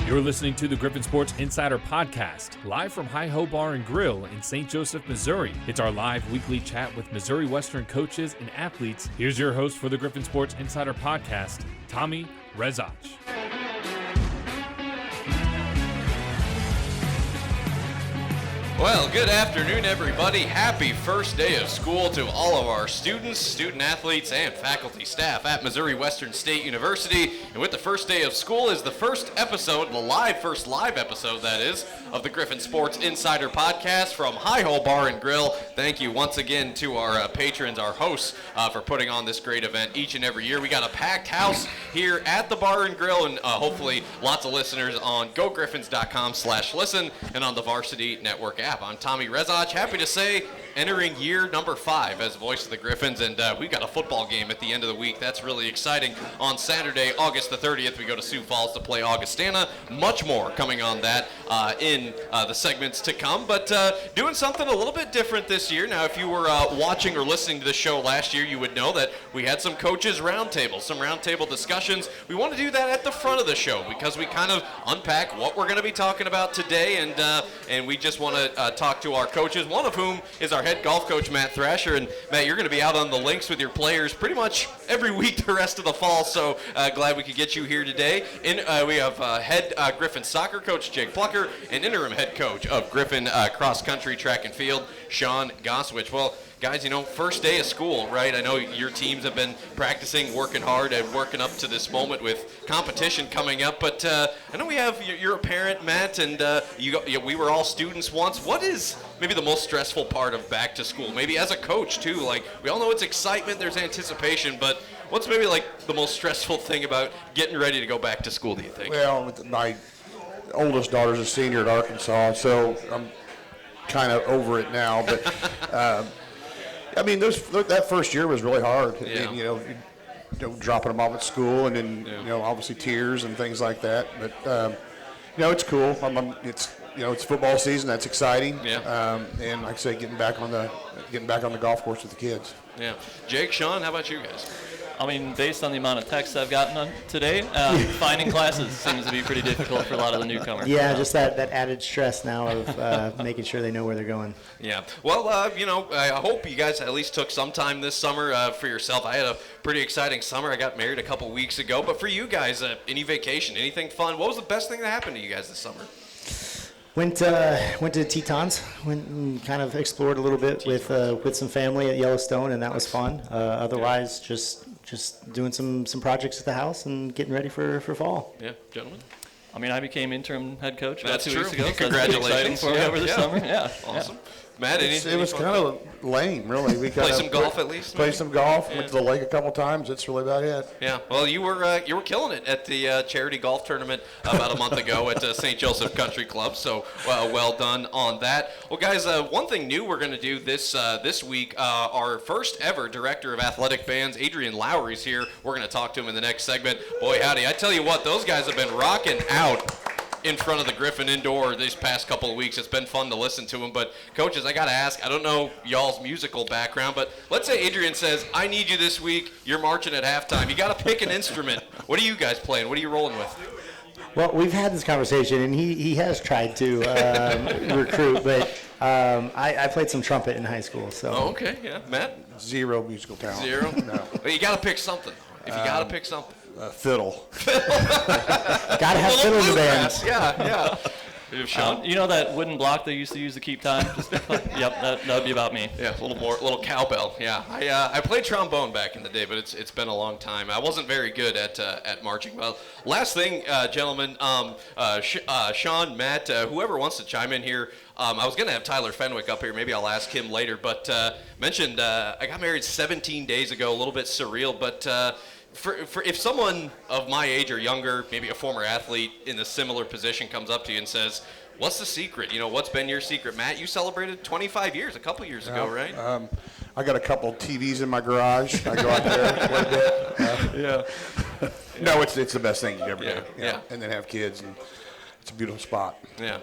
You're listening to the Griffin Sports Insider Podcast, live from Hi-Ho Bar and Grill in St. Joseph, Missouri. It's our live weekly chat with Missouri Western coaches and athletes. Here's your host for the Griffin Sports Insider Podcast, Tommy Rezach. Well, good afternoon, everybody. Happy first day of school to all of our students, student athletes, and faculty staff at Missouri Western State University. And with the first day of school is the first episode, first live episode, that is, of the Griffin Sports Insider Podcast from Hi-Ho Bar and Grill. Thank you once again to our patrons, our hosts, for putting on this great event each and every year. We got a packed house here at the Bar and Grill, and hopefully lots of listeners on gogriffins.com/listen and on the Varsity Network app. I'm Tommy Rezach, happy to say entering year number 5 as voice of the Griffins, and we've got a football game at the end of the week. That's really exciting. On Saturday, August the 30th, we go to Sioux Falls to play Augustana. Much more coming on that in the segments to come, but doing something a little bit different this year. Now, if you were watching or listening to the show last year, you would know that we had some coaches roundtables, some roundtable discussions. We want to do that at the front of the show because we kind of unpack what we're going to be talking about today, and we just want to talk to our coaches, one of whom is our head golf coach, Matt Thrasher. And Matt, you're going to be out on the links with your players pretty much every week the rest of the fall, so glad we could get you here today. We have head Griffin soccer coach, Jake Plocher, and interim head coach of Griffin cross-country track and field, Sean Gosewich. Well, guys, first day of school, right? I know your teams have been practicing, working hard, and working up to this moment with competition coming up. But I know you're a parent, Matt, and we were all students once. What is maybe the most stressful part of back to school? Maybe as a coach, too. Like, we all know it's excitement, there's anticipation, but what's maybe like the most stressful thing about getting ready to go back to school, do you think? Well, my oldest daughter's a senior at Arkansas, so I'm kind of over it now, but I mean, that first year was really hard. Yeah. And, dropping them off at school, and then obviously tears and things like that. But it's cool. It's football season. That's exciting. Yeah. And like I say, getting back on the golf course with the kids. Yeah. Jake, Sean, how about you guys? I mean, based on the amount of texts I've gotten today, finding classes seems to be pretty difficult for a lot of the newcomers. Yeah, just that added stress now of making sure they know where they're going. Yeah. Well, I hope you guys at least took some time this summer for yourself. I had a pretty exciting summer. I got married a couple weeks ago. But for you guys, any vacation, anything fun? What was the best thing that happened to you guys this summer? Went to Tetons. Went and kind of explored a little bit with some family at Yellowstone, and that was fun. Otherwise, just doing some projects at the house and getting ready for fall. Yeah, gentlemen. I mean, I became interim head coach about 2 weeks ago. So Congratulations. That's pretty exciting for me over the summer. Yeah. Awesome. Matt, it was kind of lame, really. We play some golf at least. Play some golf. Yeah. Went to the lake a couple times. That's really about it. Yeah. Well, you were killing it at the charity golf tournament about a month ago at St. Joseph Country Club. So well done on that. Well, guys, one thing new we're going to do this week. Our first ever director of athletic bands, Adrian Lowry's here. We're going to talk to him in the next segment. Boy, howdy! I tell you what, those guys have been rocking out in front of the Griffin Indoor these past couple of weeks. It's been fun to listen to them. But, coaches, I got to ask, I don't know y'all's musical background, but let's say Adrian says, I need you this week. You're marching at halftime. You got to pick an instrument. What are you guys playing? What are you rolling with? Well, we've had this conversation, and he has tried to recruit, but I played some trumpet in high school. So. Oh, okay. Yeah. Matt? Zero musical talent. Zero? No. Well, you got to pick something. If you got to pick something. Fiddle. Gotta have fiddle in the band. Yeah. Sean? You know that wooden block they used to use to keep time? Yep, that would be about me. Yeah, a little cowbell. Yeah, I played trombone back in the day, but it's been a long time. I wasn't very good at marching. Well, last thing, gentlemen, Sean, Matt, whoever wants to chime in here. I was going to have Tyler Fenwick up here. Maybe I'll ask him later. But mentioned I got married 17 days ago. A little bit surreal, but. For if someone of my age or younger, maybe a former athlete in a similar position comes up to you and says, what's the secret? What's been your secret? Matt, you celebrated 25 years a couple years ago, right? I got a couple of TVs in my garage. I go out there play a bit. No, it's the best thing you ever do. Yeah. And then have kids, and it's a beautiful spot. Yeah.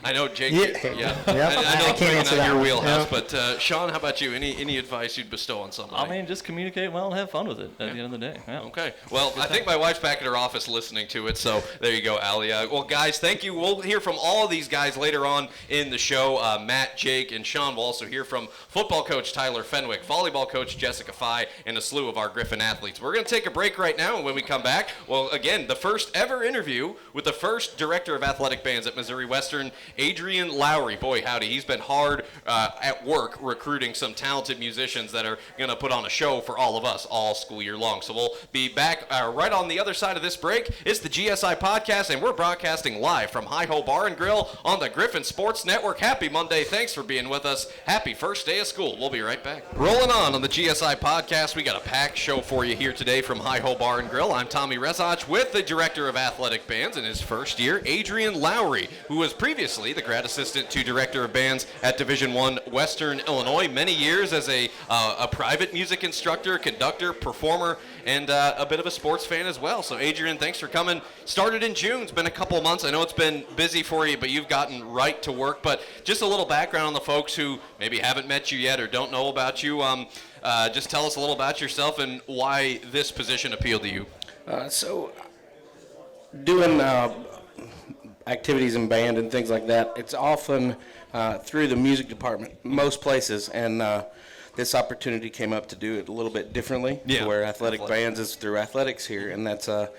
I know, Jake. Yeah. I know I it's can't answer not that your one. wheelhouse, Yeah. but Sean, how about you? Any advice you'd bestow on somebody? I mean, just communicate well and have fun with it at the end of the day. Yeah. Okay. Well, I think my wife's back at her office listening to it, so there you go, Allie. Well, guys, thank you. We'll hear from all of these guys later on in the show. Matt, Jake, and Sean will also hear from football coach Tyler Fenwick, volleyball coach Jessica Fye, and a slew of our Griffin athletes. We're going to take a break right now, and when we come back, well, again, the first ever interview with the first director of athletic bands at Missouri Western, Adrian Lowry. Boy, howdy, he's been hard at work recruiting some talented musicians that are going to put on a show for all of us all school year long. So we'll be back right on the other side of this break. It's the GSI Podcast, and we're broadcasting live from Hi-Ho Bar and Grill on the Griffin Sports Network. Happy Monday. Thanks for being with us. Happy first day of school. We'll be right back. Rolling on the GSI Podcast. We got a packed show for you here today from Hi-Ho Bar and Grill. I'm Tommy Rezach with the Director of Athletic Bands in his first year, Adrian Lowry, who was previously the grad assistant to Director of Bands at Division I Western Illinois. Many years as a private music instructor, conductor, performer, and a bit of a sports fan as well. So Adrian, thanks for coming. Started in June. It's been a couple of months. I know it's been busy for you, but you've gotten right to work. But just a little background on the folks who maybe haven't met you yet or don't know about you. Just tell us a little about yourself and why this position appealed to you. So doing activities in band and things like that, it's often through the music department, most places, and this opportunity came up to do it a little bit differently, to where athletic bands is through athletics here, and that's a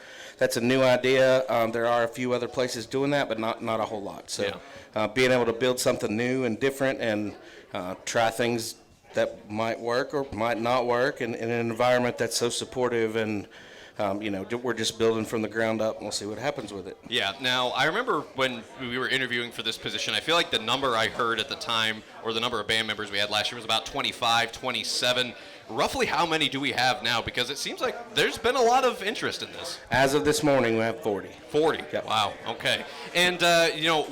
new idea. There are a few other places doing that, but not a whole lot. So being able to build something new and different and try things that might work or might not work in an environment that's so supportive and we're just building from the ground up, and we'll see what happens with it. Yeah. Now, I remember when we were interviewing for this position, I feel like the number I heard at the time, or the number of band members we had last year, was about 25, 27. Roughly how many do we have now? Because it seems like there's been a lot of interest in this. As of this morning, we have 40. 40? Yep. Wow, okay. And,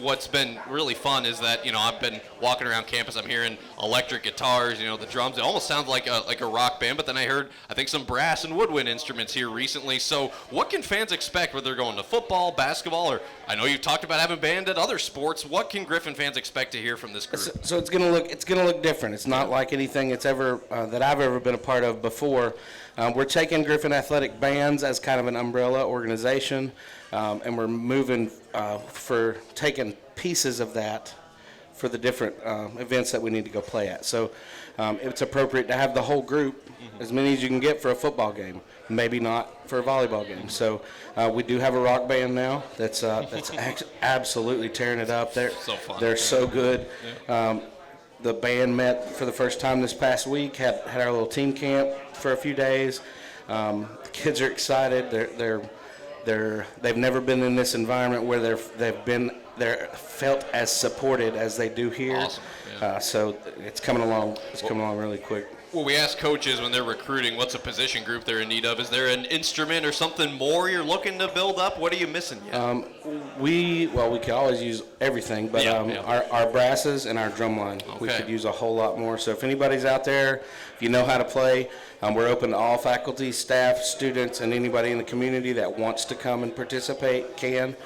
what's been really fun is that, I've been walking around campus, I'm hearing electric guitars, the drums. It almost sounds like a rock band, but then I heard, I think, some brass and woodwind instruments here recently. So what can fans expect whether they're going to football, basketball, or I know you've talked about having band at other sports. What can Griffin fans expect to hear from this group? So it's gonna look different. It's not like anything it's ever that I've ever been a part of before. We're taking Griffin Athletic Bands as kind of an umbrella organization, and we're moving for taking pieces of that for the different events that we need to go play at. So it's appropriate to have the whole group, as many as you can get for a football game, maybe not for a volleyball game. So we do have a rock band now that's absolutely tearing it up. They're so fun. They're so good. The band met for the first time this past week, had our little team camp for a few days. The kids are excited. They've never been in this environment where they're felt as supported as they do here. Awesome. Yeah. So it's coming along. It's coming along really quick. Well, we ask coaches when they're recruiting what's a position group they're in need of. Is there an instrument or something more you're looking to build up? What are you missing yet? We could always use everything, but our brasses and our drum line, we could use a whole lot more. So if anybody's out there, if you know how to play, we're open to all faculty, staff, students, and anybody in the community that wants to come and participate can.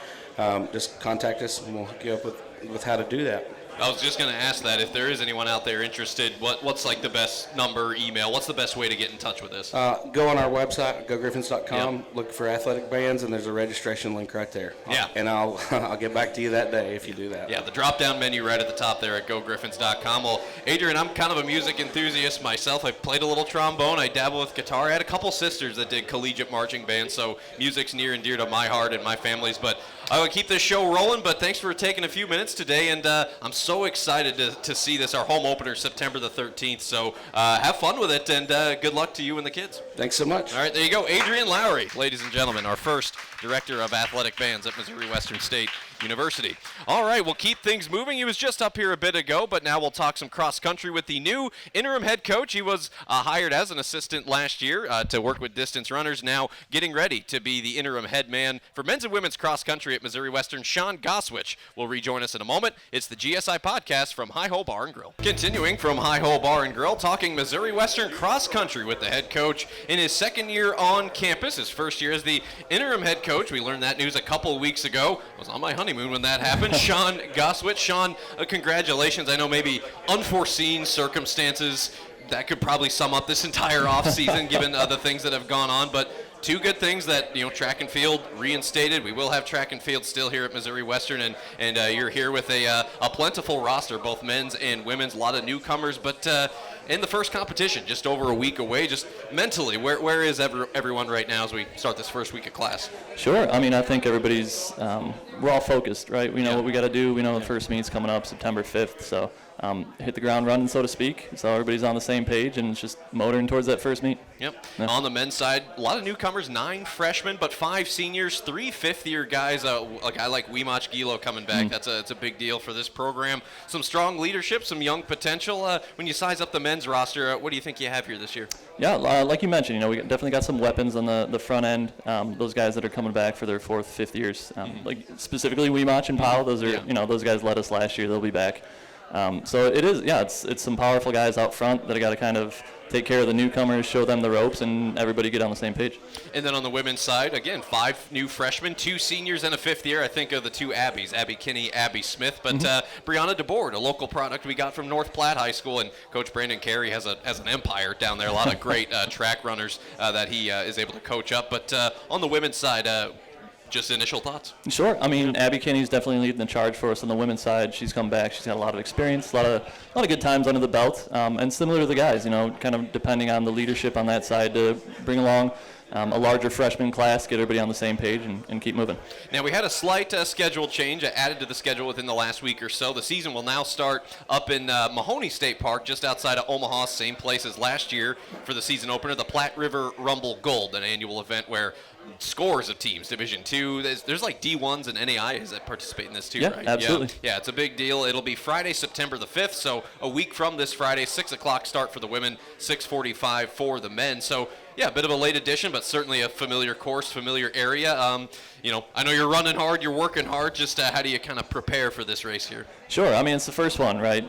Just contact us and we'll hook you up with how to do that. I was just going to ask that if there is anyone out there interested, what's like the best number, email, what's the best way to get in touch with this? Go on our website, gogriffins.com, look for athletic bands, and there's a registration link right there. And I'll get back to you that day if you do that. Yeah, the drop-down menu right at the top there at gogriffins.com. Well, Adrian, I'm kind of a music enthusiast myself. I played a little trombone. I dabble with guitar. I had a couple sisters that did collegiate marching band, so music's near and dear to my heart and my family's. But I will keep this show rolling, but thanks for taking a few minutes today, and I'm so excited to see this, our home opener, September the 13th. So have fun with it, and good luck to you and the kids. Thanks so much. All right, there you go. Adrian Lowry, ladies and gentlemen, our first director of athletic bands at Missouri Western State University. All right, we'll keep things moving. He was just up here a bit ago, but now we'll talk some cross country with the new interim head coach. He was hired as an assistant last year to work with distance runners, now getting ready to be the interim head man for men's and women's cross country at Missouri Western. Sean Gosewich will rejoin us in a moment. It's the GSI Podcast from Hi-Ho Bar and Grill. Continuing from Hi-Ho Bar and Grill, talking Missouri Western cross country with the head coach in his second year on campus, his first year as the interim head coach. We learned that news a couple of weeks ago. I was on my honeymoon honeymoon when that happened. Sean Gosewich. Sean, congratulations. I know maybe unforeseen circumstances that could probably sum up this entire offseason given the things that have gone on, but two good things that, track and field reinstated. We will have track and field still here at Missouri Western, and you're here with a plentiful roster, both men's and women's, a lot of newcomers, but in the first competition, just over a week away, just mentally, where is everyone right now as we start this first week of class? Sure. I mean, I think everybody's, we're all focused, right? We know what we got to do. We know the first meet's coming up September 5th, so hit the ground running, so to speak. So everybody's on the same page, and it's just motoring towards that first meet. Yep. Yeah. On the men's side, a lot of newcomers, 9 freshmen, but 5 seniors, 3 fifth-year guys. A guy like Weemach Gilo coming back. That's a big deal for this program. Some strong leadership, some young potential. When you size up the men's roster, what do you think you have here this year? Yeah, like you mentioned, we definitely got some weapons on the front end. Those guys that are coming back for their 4th, 5th years, like specifically Weemach and Powell. Those are, those guys led us last year. They'll be back. So it is, it's some powerful guys out front that got to kind of take care of the newcomers, show them the ropes, and everybody get on the same page. And then on the women's side, again, 5 new freshmen, 2 seniors, and a 5th year. I think of the 2 Abbies, Abby Kinney, Abby Smith. But Brianna DeBoard, a local product we got from North Platte High School, and Coach Brandon Carey has an empire down there. A lot of great track runners that he is able to coach up. But on the women's side, just initial thoughts. Sure. I mean, Abby Kinney's definitely leading the charge for us on the women's side. She's come back. She's got a lot of experience, a lot of good times under the belt, and similar to the guys, kind of depending on the leadership on that side to bring along a larger freshman class, get everybody on the same page, and keep moving. Now, we had a slight schedule change added to the schedule within the last week or so. The season will now start up in Mahoney State Park, just outside of Omaha, same place as last year for the season opener, the Platte River Rumble Gold, an annual event where scores of teams, Division II. There's like D1s and NAIs that participate in this too, right? Absolutely. Yeah, it's a big deal. It'll be Friday, September the 5th, so a week from this Friday, 6 o'clock start for the women, 6:45 for the men. So, yeah, a bit of a late edition, but certainly a familiar course, familiar area. I know you're running hard, you're working hard. Just how do you kind of prepare for this race here? Sure. I mean, it's the first one, right?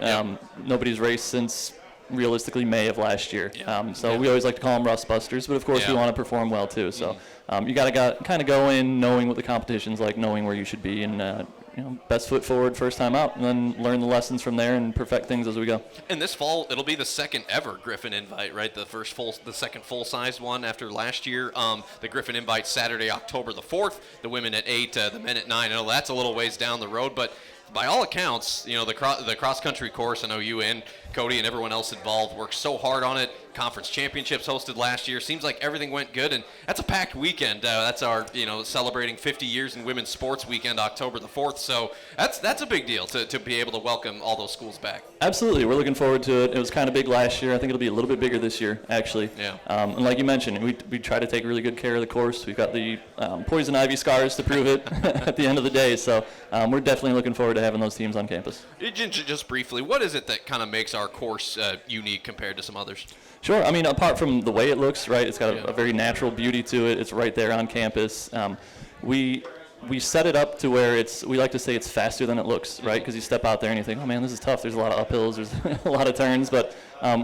Nobody's raced since realistically May of last year. We always like to call them rust busters, but of course we want to perform well too. So you got to kind of go in knowing what the competition's like, knowing where you should be, and best foot forward first time out, and then learn the lessons from there and perfect things as we go. And this fall, it'll be the second ever Griffin Invite, right? The second full-sized one after last year. The Griffin Invite Saturday, October the 4th. The women at 8, the men at 9. I know that's a little ways down the road, but by all accounts, the cross-country course, I know you and Cody and everyone else involved worked so hard on it. Conference championships hosted last year. Seems like everything went good, and that's a packed weekend. That's our, celebrating 50 years in women's sports weekend, October the 4th. So that's a big deal to be able to welcome all those schools back. Absolutely. We're looking forward to it. It was kind of big last year. I think it'll be a little bit bigger this year, actually. Yeah. And like you mentioned, we try to take really good care of the course. We've got the poison ivy scars to prove it at the end of the day. So we're definitely looking forward to having those teams on campus. Just briefly, what is it that kind of makes our course unique compared to some others? Sure. I mean, apart from the way it looks, right, it's got a very natural beauty to it. It's right there on campus. We set it up to where we like to say it's faster than it looks, right? Because you step out there and you think, oh man, this is tough. There's a lot of uphills, there's a lot of turns, but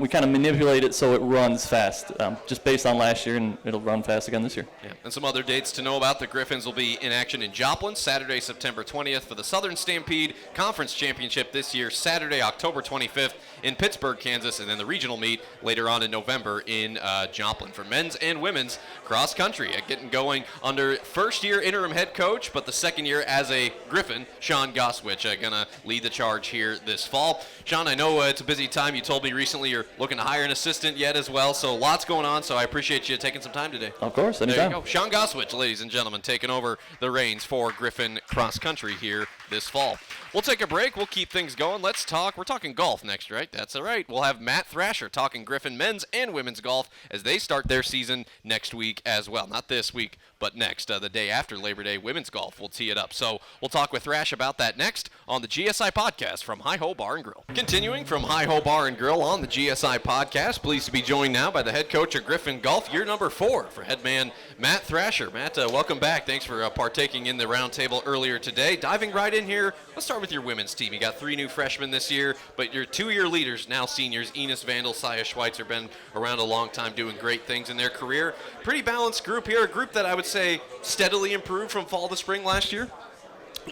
we kind of manipulate it so it runs fast, just based on last year, and it'll run fast again this year. Yeah. And some other dates to know about: the Griffins will be in action in Joplin Saturday, September 20th for the Southern Stampede Conference Championship this year, Saturday, October 25th in Pittsburgh, Kansas, and then the regional meet later on in November in Joplin for men's and women's cross country. Getting going under first-year interim head coach, but the second year as a Griffin, Sean Gosewich, going to lead the charge here this fall. Sean, I know it's a busy time. You told me recently you're looking to hire an assistant yet as well, so lots going on, so I appreciate you taking some time today. Of course, anytime. There you go. Sean Gosewich, ladies and gentlemen, taking over the reins for Griffin cross country here this fall. We'll take a break. We'll keep things going. We're talking golf next, right? That's all right. We'll have Matt Thrasher talking Griffin men's and women's golf as they start their season next week as well. Not this week, but next, the day after Labor Day, women's golf. We'll tee it up. So we'll talk with Thrash about that next on the GSI Podcast from Hi-Ho Bar and Grill. Continuing from Hi-Ho Bar and Grill on the GSI Podcast, pleased to be joined now by the head coach of Griffin Golf, year number 4 for head man Matt Thrasher. Matt, welcome back. Thanks for partaking in the roundtable earlier today. Diving right in here, let's start with your women's team. You got 3 new freshmen this year, but your 2-year leaders, now seniors, Enos Vandal, Saya Schweitzer, been around a long time doing great things in their career. Pretty balanced group here, a group that I would say steadily improved from fall to spring last year.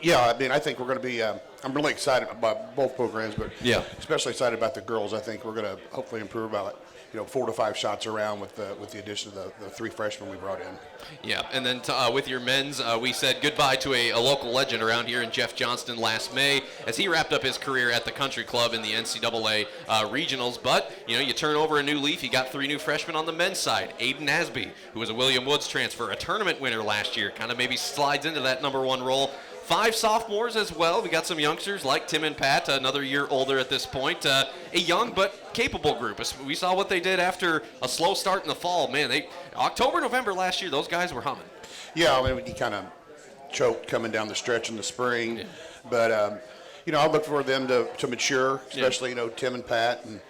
Yeah, I mean, I think we're going to be. I'm really excited about both programs, but especially excited about the girls. I think we're going to hopefully improve about 4 to 5 shots around with the addition of the 3 freshmen we brought in. Yeah, and then with your men's, we said goodbye to a local legend around here in Jeff Johnston last May as he wrapped up his career at the country club in the NCAA regionals. But, you turn over a new leaf. You got 3 new freshmen on the men's side. Aidyn Asby, who was a William Woods transfer, a tournament winner last year, kind of maybe slides into that number 1 role. 5 sophomores as well. We got some youngsters like Tim and Pat, another year older at this point. A young but capable group. We saw what they did after a slow start in the fall. Man, October, November last year, those guys were humming. Yeah, I mean, he kind of choked coming down the stretch in the spring. Yeah. But, I look for them to mature, especially, Tim and Pat, and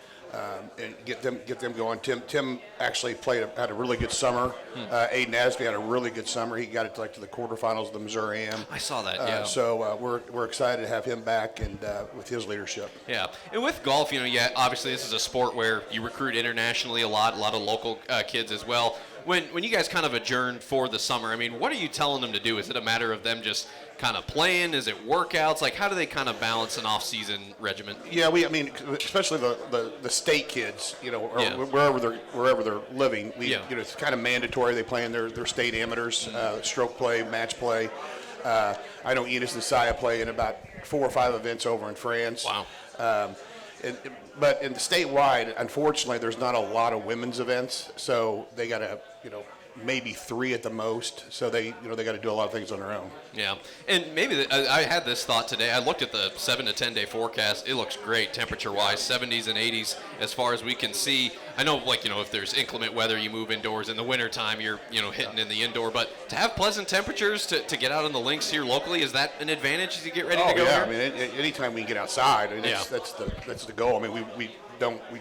get them going. Tim actually had a really good summer. Aidyn Asby had a really good summer. He got it to the quarterfinals of the Missouri Am. I saw that. Yeah. So we're excited to have him back and with his leadership. Yeah, and with golf, obviously this is a sport where you recruit internationally a lot of local kids as well. When you guys kind of adjourn for the summer, I mean, what are you telling them to do? Is it a matter of them just kind of playing? Is it workouts? Like, how do they kind of balance an off-season regimen? Yeah, especially the state kids, wherever they're living, it's kind of mandatory. They play in their state amateurs, stroke play, match play. I know Enos and Saya play in about 4 or 5 events over in France. Wow. But in the statewide, unfortunately, there's not a lot of women's events, so they got to, maybe 3 at the most. So they got to do a lot of things on their own. Yeah, and maybe I had this thought today. I looked at the 7 to 10 day forecast. It looks great temperature-wise, 70s and 80s as far as we can see. I know, if there's inclement weather, you move indoors. In the wintertime, you're, hitting in the indoor. But to have pleasant temperatures to get out on the links here locally, is that an advantage as you get ready to go? Yeah, here? I mean, anytime we can get outside, that's the goal. I mean, we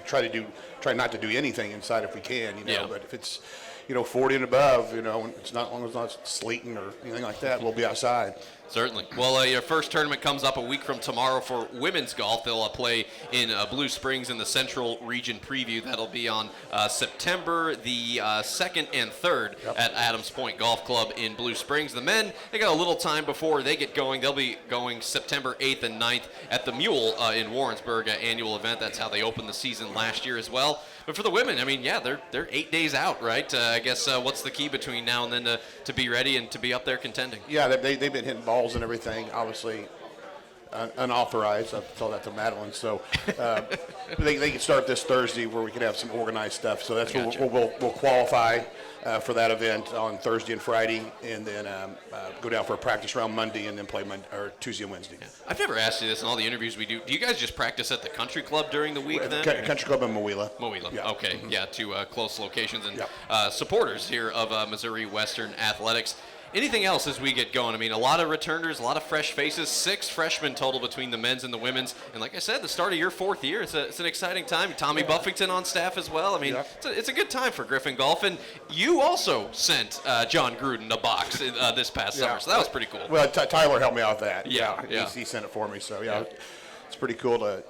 try not to do anything inside if we can, But if it's 40 and above, it's not, as long as it's not sleeting or anything like that, we'll be outside. Certainly. Well, your first tournament comes up a week from tomorrow for women's golf. They'll play in Blue Springs in the Central Region Preview. That'll be on September the 2nd and 3rd at Adams Point Golf Club in Blue Springs. The men, they got a little time before they get going. They'll be going September 8th and 9th at the Mule in Warrensburg, annual event. That's how they opened the season last year as well. But for the women, I mean, they're 8 days out, right? I guess what's the key between now and then to be ready and to be up there contending? Yeah, they've been hitting balls and everything, obviously unauthorized. I told that to Madeline. So they can start this Thursday where we can have some organized stuff. So that's where we'll qualify for that event on Thursday and Friday, and then go down for a practice round Monday, and then play Tuesday and Wednesday. Yeah. I've never asked you this in all the interviews we do. Do you guys just practice at the country club during the week then? Country club in Moelia. Yeah. Okay. Mm-hmm. Yeah, 2 close locations and supporters here of Missouri Western Athletics. Anything else as we get going? I mean, a lot of returners, a lot of fresh faces, 6 freshmen total between the men's and the women's. And like I said, the start of your 4th year, it's an exciting time. Tommy Buffington on staff as well. I mean, it's a good time for Griffin Golf. And you also sent John Gruden a box this past summer, so that was pretty cool. Well, Tyler helped me out with that. Yeah. He sent it for me, so it's pretty cool to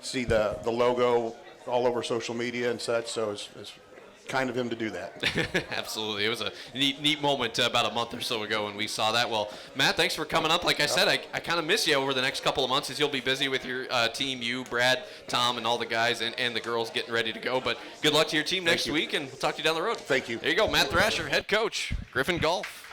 see the logo all over social media and such, so it's kind of him to do that. Absolutely. It was a neat moment about a month or so ago when we saw that. Well, Matt, thanks for coming up. Like I said, I kind of miss you over the next couple of months as you'll be busy with your team, you, Brad, Tom, and all the guys and the girls getting ready to go. But good luck to your team next week, and we'll talk to you down the road. Thank you. There you go, Matt Thrasher, head coach, Griffin Golf.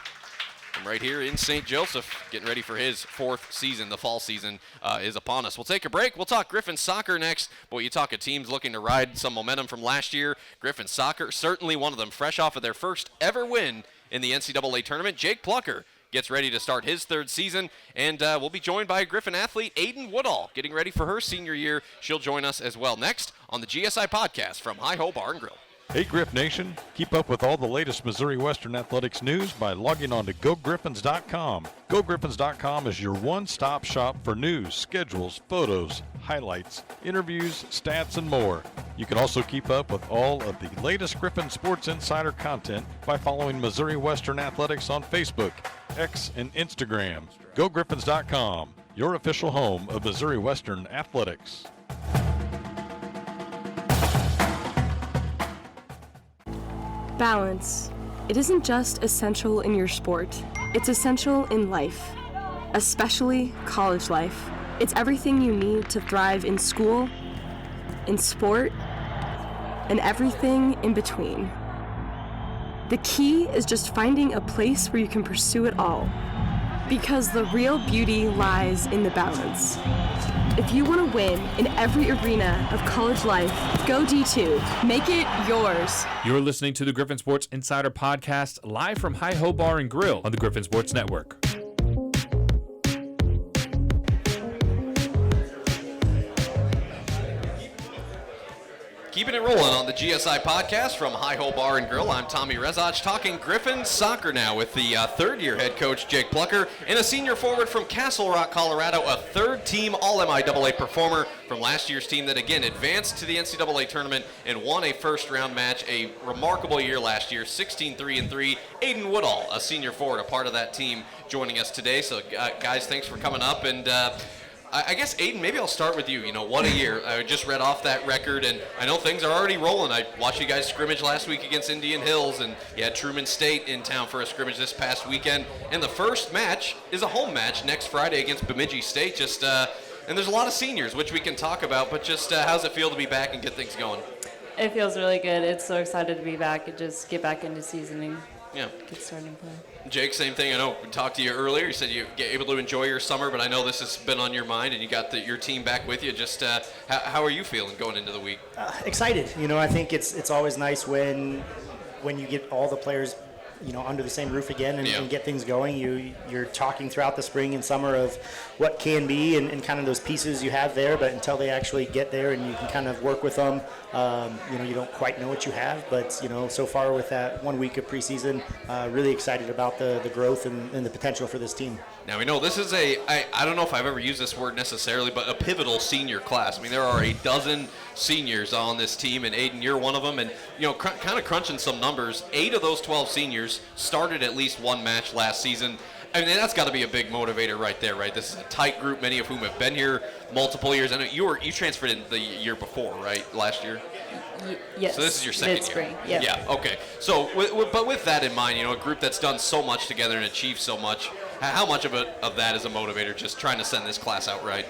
From right here in St. Joseph, getting ready for his 4th season. The fall season is upon us. We'll take a break. We'll talk Griffin soccer next. Boy, you talk of teams looking to ride some momentum from last year. Griffin soccer, certainly one of them, fresh off of their first ever win in the NCAA tournament. Jake Plocher gets ready to start his 3rd season, and we'll be joined by Griffin athlete Aidyn Woodall, getting ready for her senior year. She'll join us as well next on the GSI Podcast from Hi-Ho Bar and Grill. Hey Griff Nation, keep up with all the latest Missouri Western athletics news by logging on to GoGriffins.com. GoGriffins.com is your one-stop shop for news, schedules, photos, highlights, interviews, stats, and more. You can also keep up with all of the latest Griffin Sports Insider content by following Missouri Western Athletics on Facebook, X, and Instagram. GoGriffins.com, your official home of Missouri Western Athletics. Balance. It isn't just essential in your sport, it's essential in life. especially college life. It's everything you need to thrive in school, in sport, and everything in between. The key is just finding a place where you can pursue it all, because the real beauty lies in the balance. If you want to win in every arena of college life, go D2. Make it yours. You're listening to the Griffin Sports Insider Podcast, live from High Hope Bar and Grill on the Griffin Sports Network. Keeping it rolling on the GSI Podcast from High Hope Bar and Grill. I'm Tommy Rezach, talking Griffin soccer now with the third-year head coach, Jake Plocher, and a senior forward from Castle Rock, Colorado, a third-team All-MIAA performer from last year's team that, again, advanced to the NCAA tournament and won a first-round match. A remarkable year last year, 16-3-3. Aidyn Woodall, a senior forward, a part of that team, joining us today. So, guys, thanks for coming up. And I guess, Aidyn, maybe I'll start with you. You know, what a year. I just read off that record, and I know things are already rolling. I watched you guys scrimmage last week against Indian Hills, and you had Truman State in town for a scrimmage this past weekend. And the first match is a home match next Friday against Bemidji State. And there's a lot of seniors, which we can talk about, but just how's it feel to be back and get things going? It feels really good. It's so excited to be back and just get back into seasoning. Yeah. Get started and play. Jake, same thing. I know we talked to you earlier. You said you get able to enjoy your summer, but I know this has been on your mind, and you got your team back with you. Just how are you feeling going into the week? Excited. You know, I think it's always nice when you get all the players, you know, under the same roof again and get things going. You're talking throughout the spring and summer of what can be and kind of those pieces you have there, but until they actually get there and you can kind of work with them, you know, you don't quite know what you have. But, you know, so far with that 1 week of preseason, really excited about the growth and the potential for this team. Now, we know this is I don't know if I've ever used this word necessarily, but a pivotal senior class. I mean, there are a dozen seniors on this team, and Aidyn, you're one of them. And, you know, kind of crunching some numbers, 8 of those 12 seniors started at least one match last season. I mean, that's got to be a big motivator right there, right? This is a tight group, many of whom have been here multiple years. I know you transferred in the year before, right? Last year? Yes. So this is your second Mid-spring. year? Yeah. Yeah, okay. So, but with that in mind, you know, a group that's done so much together and achieved so much, how much of that is a motivator, just trying to send this class out right?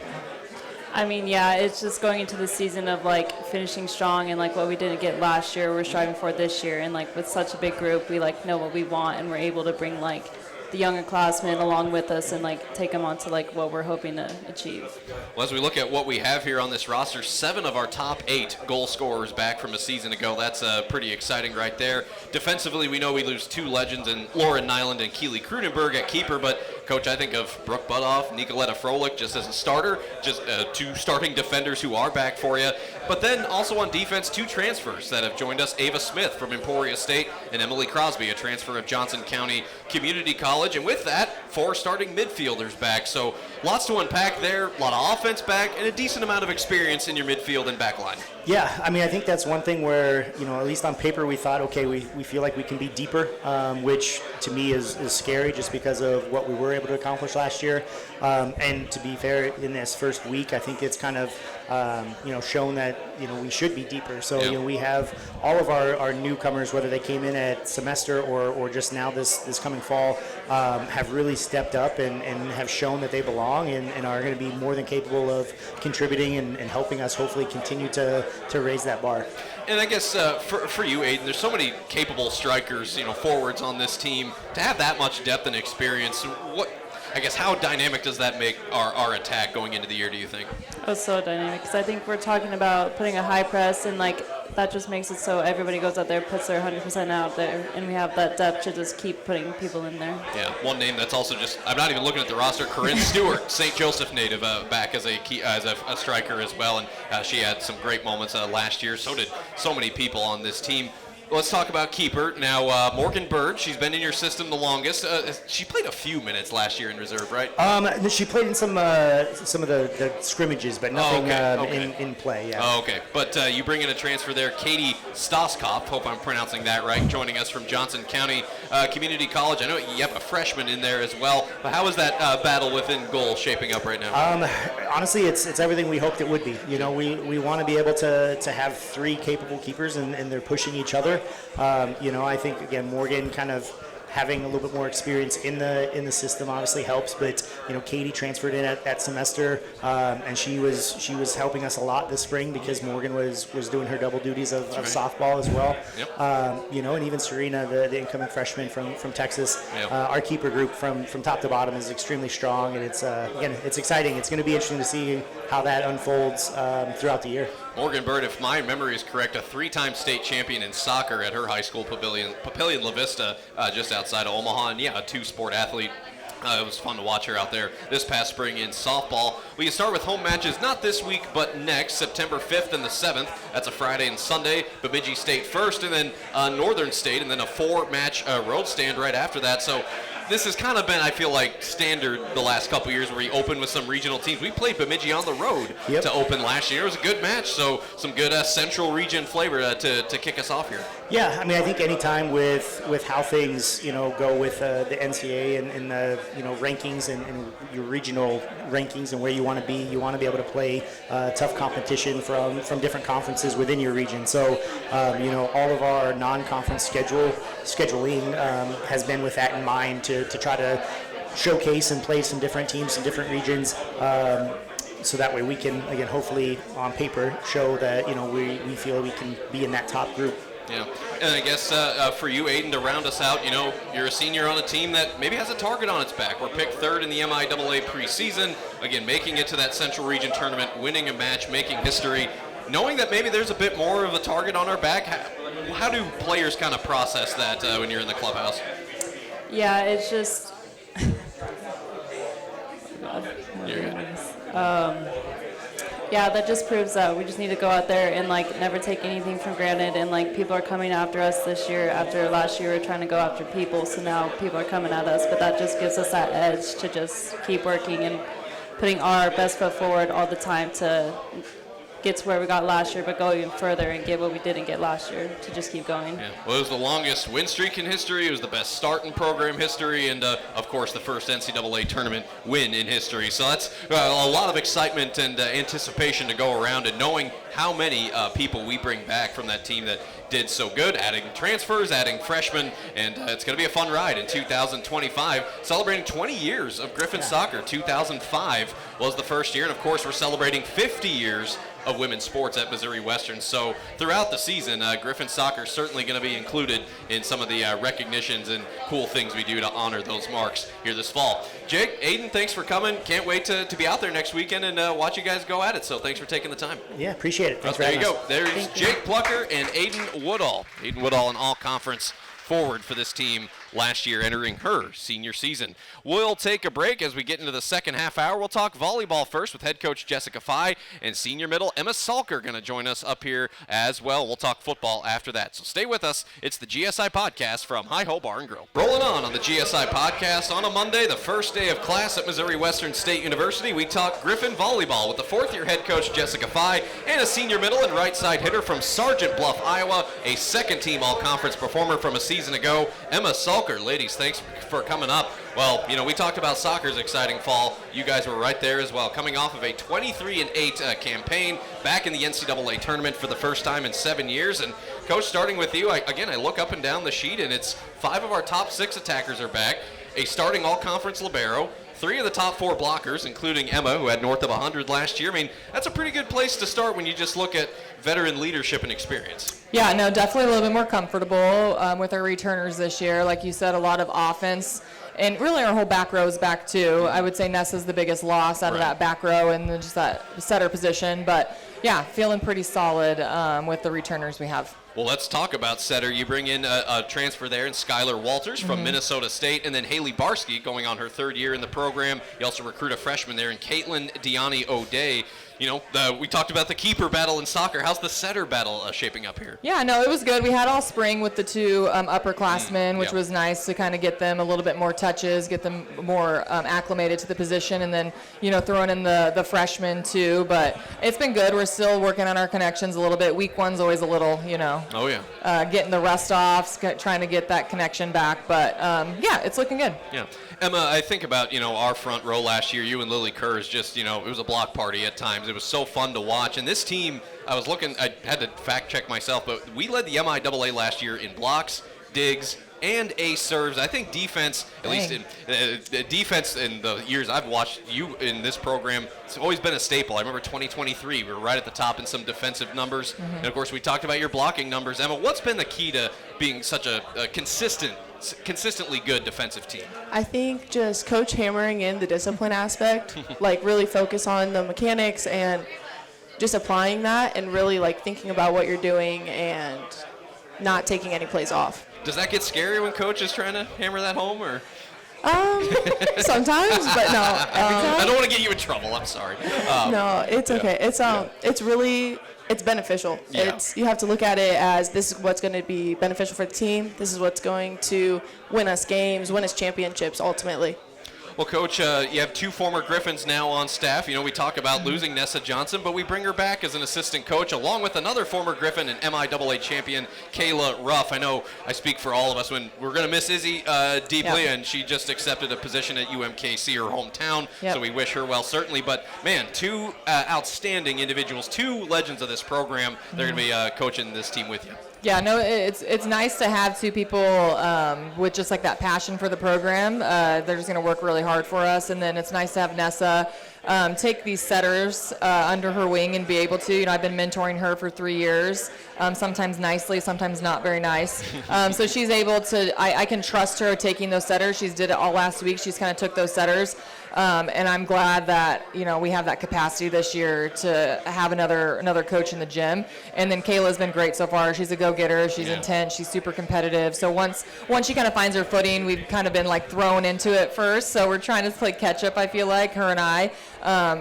I mean, yeah, it's just going into the season of, like, finishing strong and, like, what we didn't get last year, we're striving for this year. And, like, with such a big group, we, like, know what we want, and we're able to bring, like, the younger classmen along with us and, like, take them on to, like, what we're hoping to achieve. Well, as we look at what we have here on this roster, 7 of our top 8 goal scorers back from a season ago. That's pretty exciting right there. Defensively, we know we lose 2 legends in Lauren Nyland and Keely Krudenberg at keeper, but Coach, I think of Brooke Butoff, Nicoletta Froelich just as a starter, just 2 starting defenders who are back for you. But then also on defense, 2 transfers that have joined us, Ava Smith from Emporia State and Emily Crosby, a transfer of Johnson County Community College. And with that, 4 starting midfielders back. So lots to unpack there, a lot of offense back, and a decent amount of experience in your midfield and back line. Yeah, I mean, I think that's one thing where, you know, at least on paper we thought, okay, we feel like we can be deeper, which to me is scary just because of what we were able to accomplish last year. And to be fair, in this first week, I think it's kind of, you know, shown that, you know, we should be deeper. So, you know, we have all of our newcomers, whether they came in at semester or just now this coming fall, have really stepped up and have shown that they belong and are going to be more than capable of contributing and helping us hopefully continue to raise that bar. And I guess for you, Aidyn, there's so many capable strikers, you know, forwards on this team. To have that much depth and experience, how dynamic does that make our attack going into the year, do you think? Oh, so dynamic, because I think we're talking about putting a high press, and, like, that just makes it so everybody goes out there, puts their 100% out there, and we have that depth to just keep putting people in there. Yeah, one name that's also just, I'm not even looking at the roster, Corinne Stewart, St. Joseph native, back as a striker as well, and she had some great moments last year. So did so many people on this team. Let's talk about keeper. Now, Morgan Bird, she's been in your system the longest. She played a few minutes last year in reserve, right? She played in some of the scrimmages, but nothing in play. Yeah. Oh, okay. But you bring in a transfer there, Katie Stoskopf, hope I'm pronouncing that right, joining us from Johnson County Community College. I know you have a freshman in there as well, but how is that battle within goal shaping up right now? Honestly, it's everything we hoped it would be. You know, we want to be able to have 3 capable keepers, and they're pushing each other. You know, I think, again, Morgan kind of having a little bit more experience in the system obviously helps. But Katie transferred in at that semester, and she was helping us a lot this spring because Morgan was doing her double duties of softball as well. Yep. And even Serena, the incoming freshman from Texas. Yep. Our keeper group from top to bottom is extremely strong, and it's again, it's exciting. It's going to be interesting to see how that unfolds throughout the year. Morgan Bird, if my memory is correct, a 3-time state champion in soccer at her high school, Papillion La Vista, just outside of Omaha, and a 2-sport athlete. It was fun to watch her out there this past spring in softball. We can start with home matches, not this week, but next, September 5th and the 7th. That's a Friday and Sunday. Bemidji State first, and then Northern State, and then a 4-match road stand right after that. So this has kind of been, I feel like, standard the last couple years where we open with some regional teams. We played Bemidji on the road to open last year. It was a good match, so some good central region flavor to kick us off here. Yeah, I mean, I think any time with how things, go with the NCAA and the, rankings and your regional rankings and where you want to be able to play tough competition from different conferences within your region. So, all of our non-conference scheduling has been with that in mind to try to showcase and play some different teams, some different regions, so that way we can, again, hopefully on paper show that, we feel we can be in that top group. Yeah, and I guess for you, Aidyn, to round us out, you're a senior on a team that maybe has a target on its back. We're picked 3rd in the MIAA preseason, again, making it to that Central Region tournament, winning a match, making history. Knowing that maybe there's a bit more of a target on our back, how do players kind of process that when you're in the clubhouse? Yeah, it's just... You're good. Yeah, that just proves that we just need to go out there and never take anything for granted. And people are coming after us this year. After last year, we were trying to go after people, so now people are coming at us. But that just gives us that edge to just keep working and putting our best foot forward all the time to get to where we got last year, but go even further and get what we didn't get last year to just keep going. Yeah. Well, it was the longest win streak in history. It was the best start in program history, and of course the first NCAA tournament win in history. So that's a lot of excitement and anticipation to go around, and knowing how many people we bring back from that team that did so good, adding transfers, adding freshmen, and it's going to be a fun ride in 2025, celebrating 20 years of Griffin soccer. 2005 was the first year, and of course we're celebrating 50 years of women's sports at Missouri Western. So throughout the season, Griffin soccer is certainly going to be included in some of the recognitions and cool things we do to honor those marks here this fall. Jake, Aidyn, thanks for coming. Can't wait to be out there next weekend and watch you guys go at it. So thanks for taking the time. Yeah, appreciate it. Thanks for there you having go. us. There's Jake Plocher and Aidyn Woodall. Aidyn Woodall, an all-conference forward for this team last year, entering her senior season. We'll take a break as we get into the second half hour. We'll talk volleyball first with head coach Jessica Fye, and senior middle Emma Salker going to join us up here as well. We'll talk football after that. So stay with us. It's the GSI Podcast from Hi-Ho Bar and Grill. Rolling on the GSI Podcast on a Monday, the first day of class at Missouri Western State University. We talk Griffin volleyball with the fourth-year head coach Jessica Fye and a senior middle and right side hitter from Sergeant Bluff, Iowa, a second-team all-conference performer from a season ago, Emma Salker. Ladies, thanks for coming up. Well, we talked about soccer's exciting fall. You guys were right there as well, coming off of a 23-8 campaign back in the NCAA tournament for the first time in 7 years. And Coach, starting with you, I look up and down the sheet, and it's 5 of our top 6 attackers are back, a starting all-conference libero, 3 of the top 4 blockers, including Emma, who had north of 100 last year. I mean, that's a pretty good place to start when you just look at veteran leadership and experience. Yeah, no, definitely a little bit more comfortable with our returners this year. Like you said, a lot of offense. And really our whole back row is back too. I would say Nessa's the biggest loss out of that back row and just that setter position. But yeah, feeling pretty solid with the returners we have. Well, let's talk about setter. You bring in a transfer there in Skylar Walters from Minnesota State, and then Haley Barsky going on her 3rd year in the program. You also recruit a freshman there in Caitlin Deani O'Day. We talked about the keeper battle in soccer. How's the setter battle shaping up here? Yeah, no, it was good. We had all spring with the 2 upperclassmen, which was nice to kind of get them a little bit more touches, get them more acclimated to the position, and then, throwing in the freshmen too. But it's been good. We're still working on our connections a little bit. Week 1's always a little, Oh, yeah. Getting the rust off, trying to get that connection back. But, yeah, it's looking good. Yeah. Emma, I think about, our front row last year, you and Lily Kurz, just, it was a block party at times. It was so fun to watch. And this team, I had to fact check myself, but we led the MIAA last year in blocks, digs, and ace serves. I think defense, at least in defense in the years I've watched you in this program, it's always been a staple. I remember 2023, we were right at the top in some defensive numbers. And, of course, we talked about your blocking numbers. Emma, what's been the key to being such a consistently good defensive team? I think just coach hammering in the discipline aspect, like really focus on the mechanics and just applying that and really like thinking about what you're doing and not taking any plays off. Does that get scary when coach is trying to hammer that home, or? Sometimes, but no. I don't want to get you in trouble. I'm sorry. No, it's okay. It's really, it's beneficial. Yeah. You have to look at it as this is what's going to be beneficial for the team. This is what's going to win us games, win us championships ultimately. Well, Coach, you have 2 former Griffins now on staff. You know, we talk about losing Nessa Johnson, but we bring her back as an assistant coach, along with another former Griffin and MIAA champion, Kayla Ruff. I know I speak for all of us when we're going to miss Izzy deeply, and she just accepted a position at UMKC, her hometown, so we wish her well, certainly. But, man, 2 outstanding individuals, 2 legends of this program. They're going to be coaching this team with you. Yeah, no, it's nice to have 2 people with just like that passion for the program. They're just going to work really hard for us, and then it's nice to have Nessa take these setters under her wing and be able to. You know, I've been mentoring her for 3 years, sometimes nicely, sometimes not very nice. So she's able to. I can trust her taking those setters. She's did it all last week. She's kind of took those setters. And I'm glad that, you know, we have that capacity this year to have another coach in the gym. And then Kayla's been great so far. She's a go-getter. She's intense. She's super competitive. So once she kind of finds her footing, we've kind of been like thrown into it first. So we're trying to play catch up, I feel like, her and I.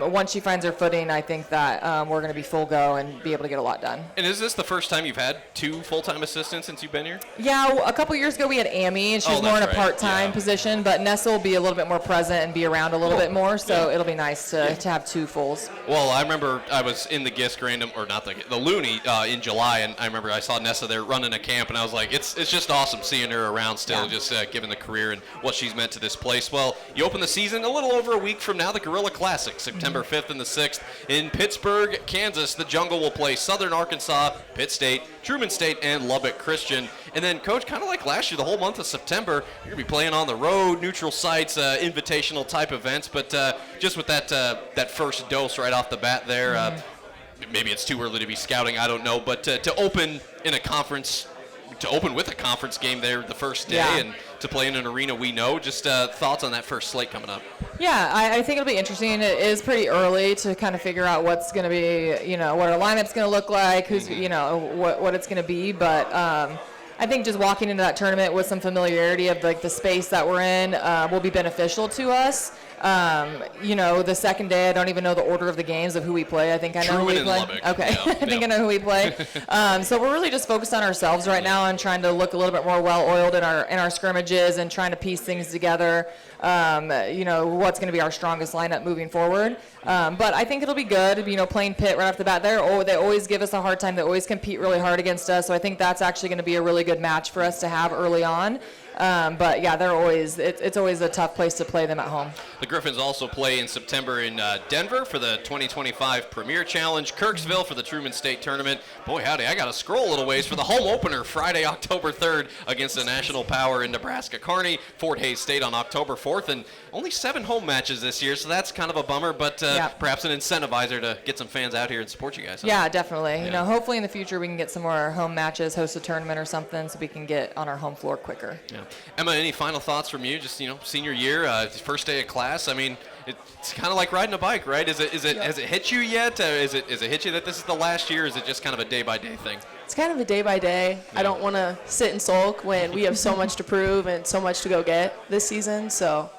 Once she finds her footing, I think that we're going to be full go and be able to get a lot done. And is this the first time you've had 2 full-time assistants since you've been here? Yeah, a couple years ago we had Amy, and she's more in a part-time position, but Nessa will be a little bit more present and be around a little bit more, so it'll be nice to have 2 fulls. Well, I remember I was in the GISC random, or not the Looney in July, and I remember I saw Nessa there running a camp, and I was like, it's just awesome seeing her around still, just given the career and what she's meant to this place. Well, you open the season a little over a week from now, the Gorilla Classic, September 5th and the 6th in Pittsburgh, Kansas. The Jungle will play Southern Arkansas, Pitt State, Truman State, and Lubbock Christian. And then, Coach, kind of like last year, the whole month of September, you're going to be playing on the road, neutral sites, invitational type events. But just with that first dose right off the bat there, maybe it's too early to be scouting, I don't know. But to open in a conference, to open with a conference game there the first day and to play in an arena we know, just thoughts on that first slate coming up? Yeah, I think it'll be interesting. It is pretty early to kind of figure out what's going to be, you know, what our lineup's going to look like, who's, you know, what it's going to be. But I think just walking into that tournament with some familiarity of like the space that we're in will be beneficial to us. You know, the second day, I don't even know the order of the games of who we play. I think I know who we play. Okay, I think I know who we play. So we're really just focused on ourselves right now and trying to look a little bit more well-oiled in our scrimmages and trying to piece things together. You know, what's going to be our strongest lineup moving forward. But I think it'll be good, you know, playing Pitt right off the bat there. They always give us a hard time. They always compete really hard against us. So I think that's actually going to be a really good match for us to have early on. But yeah, it's always a tough place to play them at home. The Griffins also play in September in Denver for the 2025 Premier Challenge, Kirksville for the Truman State Tournament. Boy, howdy, I got to scroll a little ways for the home opener Friday, October 3rd against the National Power in Nebraska Kearney, Fort Hays State on October 4th, and only 7 home matches this year, so that's kind of a bummer, but perhaps an incentivizer to get some fans out here and support you guys. Huh? Yeah, definitely. Yeah. You know, hopefully in the future we can get some more home matches, host a tournament or something, so we can get on our home floor quicker. Yeah. Emma, any final thoughts from you? Just, you know, senior year, first day of class. I mean, it's kind of like riding a bike, right? Has it hit you yet? Is it hit you that this is the last year? Or is it just kind of a day-by-day thing? It's kind of a day-by-day. I don't want to sit and sulk when we have so much to prove and so much to go get this season, so...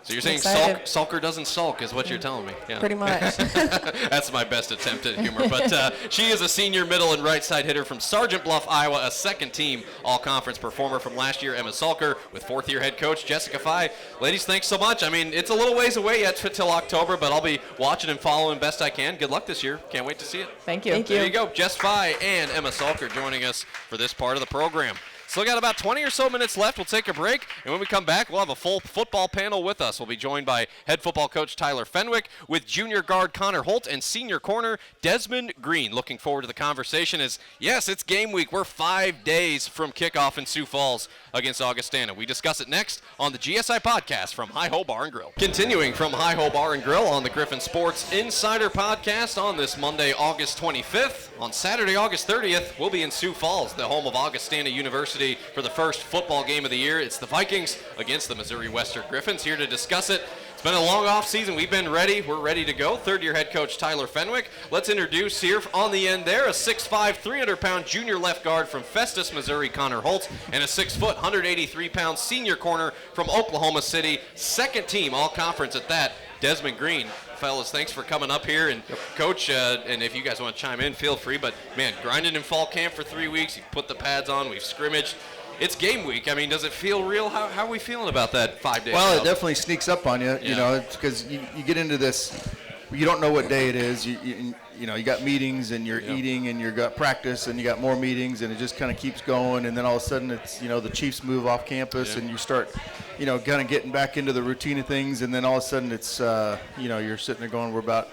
So you're saying Salker doesn't sulk is what you're telling me. Yeah. Pretty much. That's my best attempt at humor. But she is a senior middle and right side hitter from Sergeant Bluff, Iowa, a second-team all-conference performer from last year, Emma Salker, with fourth-year head coach Jessica Fye. Ladies, thanks so much. I mean, it's a little ways away yet till October, but I'll be watching and following best I can. Good luck this year. Can't wait to see it. Thank you. Thank you. There you go. Jess Fye and Emma Salker joining us for this part of the program. Still got about 20 or so minutes left. We'll take a break, and when we come back, we'll have a full football panel with us. We'll be joined by head football coach Tyler Fenwick with junior guard Connor Holt and senior corner Desmond Green. Looking forward to the conversation as, yes, it's game week. We're 5 days from kickoff in Sioux Falls against Augustana. We discuss it next on the GSI Podcast from Hi-Ho Bar and Grill. Continuing from Hi-Ho Bar and Grill on the Griffin Sports Insider Podcast on this Monday, August 25th. On Saturday, August 30th, we'll be in Sioux Falls, the home of Augustana University, for the first football game of the year. It's the Vikings against the Missouri Western Griffins. Here to discuss it, it's been a long off season. We've been ready. We're ready to go. Third-year head coach Tyler Fenwick. Let's introduce here on the end there a 6'5", 300-pound junior left guard from Festus, Missouri, Connor Holt, and a 6 foot, 183-pound senior corner from Oklahoma City, second team all-conference at that, Desmond Green. Fellas, thanks for coming up here. And Coach, and if you guys want to chime in, feel free. But, man, grinding in fall camp for 3 weeks. You put the pads on. We've scrimmaged. It's game week. I mean, does it feel real? How are we feeling about that 5 days? Well, it definitely sneaks up on you. You know, it's because you get into this. You don't know what day it is. You know, you got meetings and you're eating and you got practice and you got more meetings and it just kind of keeps going. And then all of a sudden it's, you know, the Chiefs move off campus and you start, you know, kind of getting back into the routine of things. And then all of a sudden it's, you know, you're sitting there going, we're about,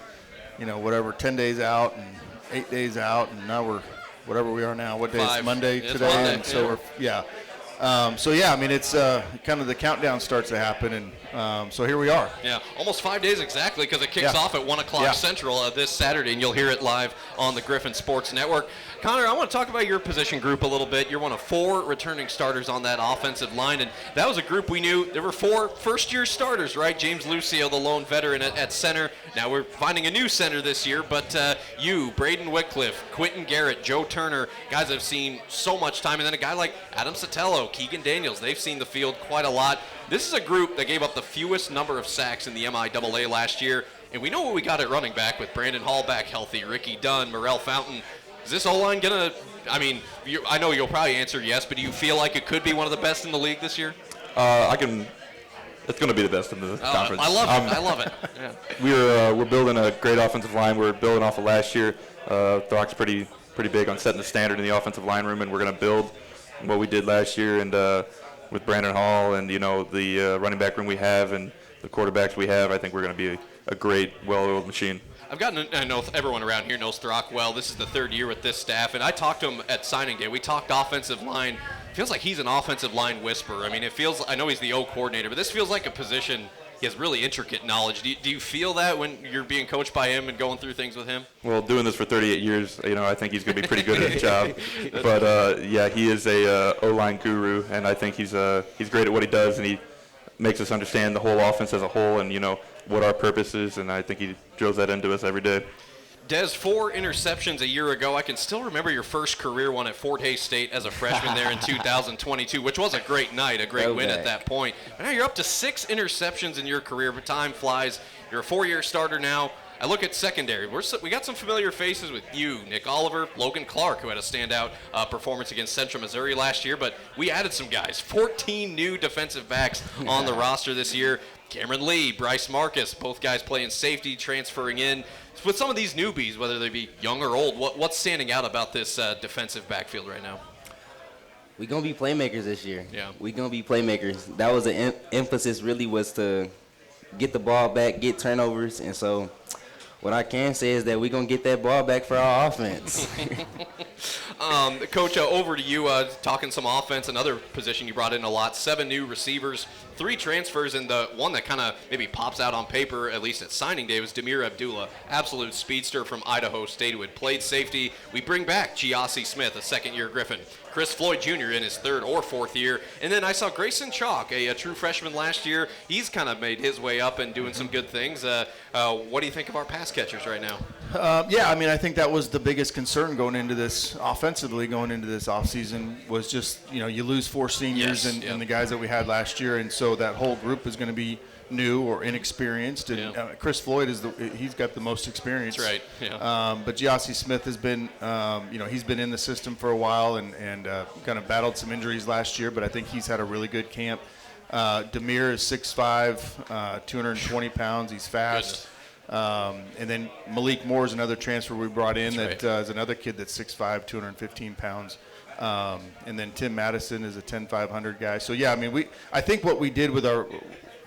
you know, whatever, 10 days out and 8 days out. And now we're whatever we are now. What day is Monday today? Monday, and so so yeah, I mean, it's kind of the countdown starts to happen, and so here we are. Yeah, almost 5 days exactly, because it kicks off at 1 o'clock Central this Saturday, and you'll hear it live on the Griffin Sports Network. Connor, I want to talk about your position group a little bit. You're one of 4 returning starters on that offensive line, and that was a group we knew. There were 4 first-year starters, right? James Lucio, the lone veteran at center. Now we're finding a new center this year, but you, Braden Whitcliffe, Quentin Garrett, Joe Turner, guys that have seen so much time, and then a guy like Adam Sotelo, Keegan Daniels, they've seen the field quite a lot. This is a group that gave up the fewest number of sacks in the MIAA last year, and we know what we got at running back with Brandon Hall back healthy, Ricky Dunn, Morel Fountain. Is this O-line going to, I mean, I know you'll probably answer yes, but do you feel like it could be one of the best in the league this year? It's going to be the best in the conference. I love it. Yeah. We're building a great offensive line. We're building off of last year. Throck's pretty big on setting the standard in the offensive line room, and we're going to build what we did last year. And with Brandon Hall and, you know, the running back room we have and the quarterbacks we have, I think we're going to be a great, well-oiled machine. I know everyone around here knows Throck well. This is the 3rd year with this staff, and I talked to him at signing day. We talked offensive line. Feels like he's an offensive line whisperer. I mean, I know he's the O coordinator, but this feels like a position he has really intricate knowledge. Do you feel that when you're being coached by him and going through things with him? Well, doing this for 38 years, you know, I think he's going to be pretty good at his job. But, yeah, he is a O-line guru, and I think he's great at what he does, and he makes us understand the whole offense as a whole and, you know, what our purpose is, and I think he drills that into us every day. Des, 4 interceptions a year ago. I can still remember your first career one at Fort Hays State as a freshman there in 2022, which was a great night, a great win at that point. But now you're up to 6 interceptions in your career, but time flies. You're a 4-year starter now. I look at secondary. We got some familiar faces with you, Nick Oliver, Logan Clark, who had a standout performance against Central Missouri last year, but we added some guys. 14 new defensive backs on the roster this year. Cameron Lee, Bryce Marcus, both guys playing safety, transferring in. With some of these newbies, whether they be young or old, what's standing out about this defensive backfield right now? We're going to be playmakers this year. Yeah. We're going to be playmakers. That was the emphasis really was to get the ball back, get turnovers, and so what I can say is that we're going to get that ball back for our offense. Coach, over to you, talking some offense, another position you brought in a lot, 7 new receivers, 3 transfers, and the one that kind of maybe pops out on paper, at least at signing day, was Demir Abdullah, absolute speedster from Idaho State who had played safety. We bring back GSI Smith, a second-year Griffin. Chris Floyd Jr. in his 3rd or 4th year. And then I saw Grayson Chalk, a true freshman last year. He's kind of made his way up and doing some good things. What do you think of our pass catchers right now? Yeah, I mean, I think that was the biggest concern going into this offensively, going into this offseason was just, you know, you lose 4 seniors and the guys that we had last year, and so that whole group is going to be new or inexperienced. And Chris Floyd he's got the most experience. That's right. Yeah. But GSI Smith has been, you know, he's been in the system for a while and kind of battled some injuries last year, but I think he's had a really good camp. Demir is 6'5", 220 pounds. He's fast. And then Malik Moore is another transfer we brought in is another kid that's 6'5", 215 pounds. And then Tim Madison is a 10-500 guy. So, yeah, I mean, I think what we did with our,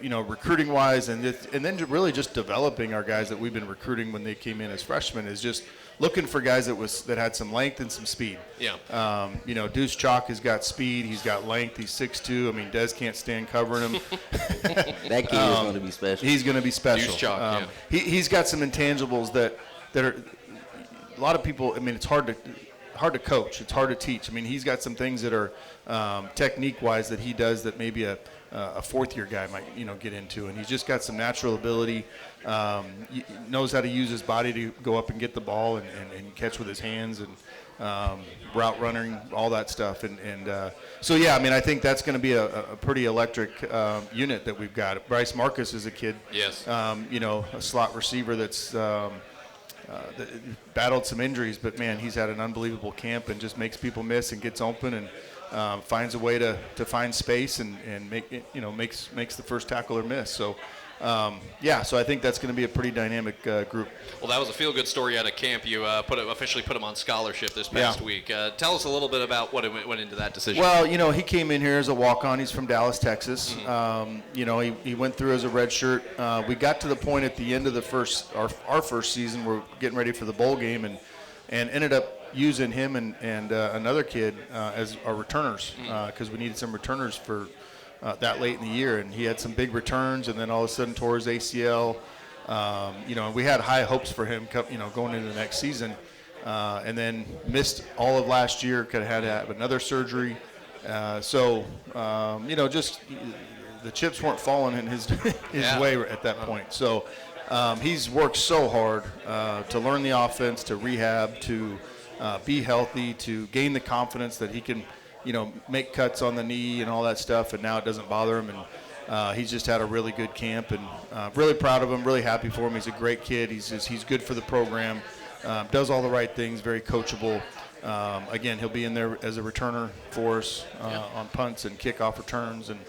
recruiting-wise and then really just developing our guys that we've been recruiting when they came in as freshmen is just looking for guys that had some length and some speed. Yeah. Deuce Chalk has got speed. He's got length. He's 6'2". I mean, Des can't stand covering him. That kid is going to be special. He's going to be special. Deuce Chalk, He's got some intangibles that are a lot of people. I mean, it's hard to coach. It's hard to teach. I mean, he's got some things that are technique-wise that he does that maybe a fourth-year guy might, get into. And he's just got some natural ability. He knows how to use his body to go up and get the ball and catch with his hands and route running, all that stuff. So, yeah, I mean, I think that's going to be a pretty electric unit that we've got. Bryce Marcus is a kid, yes. A slot receiver that's that battled some injuries, but, man, he's had an unbelievable camp and just makes people miss and gets open and finds a way to find space and makes the first tackler miss. So, so I think that's going to be a pretty dynamic group. Well, that was a feel-good story out of camp. You officially put him on scholarship this past week. Tell us a little bit about what went into that decision. Well, he came in here as a walk-on. He's from Dallas, Texas. Mm-hmm. He went through as a redshirt. We got to the point at the end of our first season, we're getting ready for the bowl game, and ended up using him and another kid as our returners because we needed some returners for that late in the year, and he had some big returns, and then all of a sudden tore his ACL. We had high hopes for him, going into the next season, and then missed all of last year. Had to have another surgery. Just the chips weren't falling in his way at that point. So he's worked so hard to learn the offense, to rehab, to be healthy, to gain the confidence that he can make cuts on the knee and all that stuff, and now it doesn't bother him. And he's just had a really good camp, and really proud of him, really happy for him. He's a great kid. He's good for the program, does all the right things, very coachable. Again, he'll be in there as a returner for us on punts and kickoff returns, and